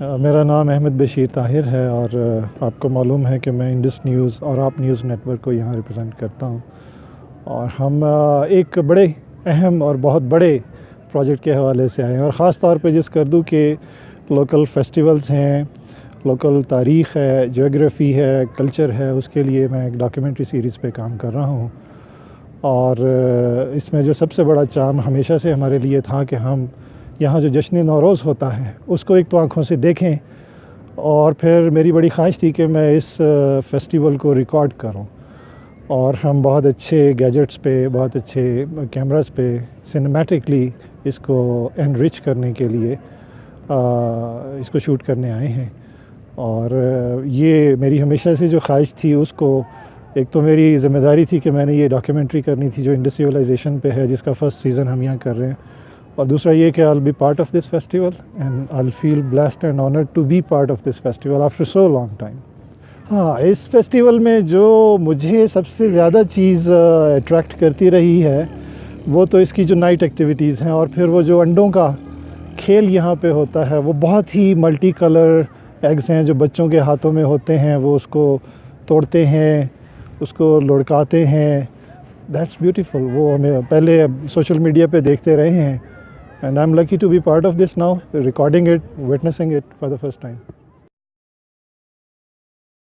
मेरा नाम अहमद बशीर ताहिर है और आपको मालूम है कि मैं इंडस न्यूज़ और आप न्यूज़ नेटवर्क को यहाँ रिप्रेजेंट करता हूँ। और हम एक बड़े अहम और बहुत बड़े प्रोजेक्ट के हवाले से आए हैं, और ख़ास तौर पे जिस करदू के लोकल फेस्टिवल्स हैं, लोकल तारीख़ है, ज्योग्राफ़ी है, कल्चर है, उसके लिए मैं एक डॉक्यूमेंट्री सीरीज़ पे काम कर रहा हूँ। और इसमें जो सबसे बड़ा चार्म हमेशा से हमारे लिए था कि हम यहाँ जो जश्न नौरोज़ होता है उसको एक तो आँखों से देखें, और फिर मेरी बड़ी ख्वाहिश थी कि मैं इस फेस्टिवल को रिकॉर्ड करूँ। और हम बहुत अच्छे गैजेट्स पे, बहुत अच्छे कैमरास पे सिनेमैटिकली इसको एनरिच करने के लिए इसको शूट करने आए हैं। और ये मेरी हमेशा से जो ख्वाहिश थी, उसको एक तो मेरी ज़िम्मेदारी थी कि मैंने ये डॉक्यूमेंट्री करनी थी जो इंडस सिविलाइजेशन पे है, जिसका फर्स्ट सीज़न हम यहाँ कर रहे हैं। और दूसरा ये कि I will be part of this festival and I will feel blessed and honoured to be part of this festival after so long time. हाँ, इस फेस्टिवल में जो मुझे सबसे ज़्यादा चीज़ अट्रैक्ट करती रही है वो तो इसकी जो नाइट एक्टिविटीज़ हैं, और फिर वो जो अंडों का खेल यहाँ पे होता है, वो बहुत ही मल्टी कलर एग्स हैं जो बच्चों के हाथों में होते हैं। वो उसको तोड़ते हैं, उसको लुढ़काते हैं। That's beautiful. वो हमें पहले सोशल मीडिया पे देखते रहे हैं, and I am lucky to be part of this now, recording it, witnessing it for the first time.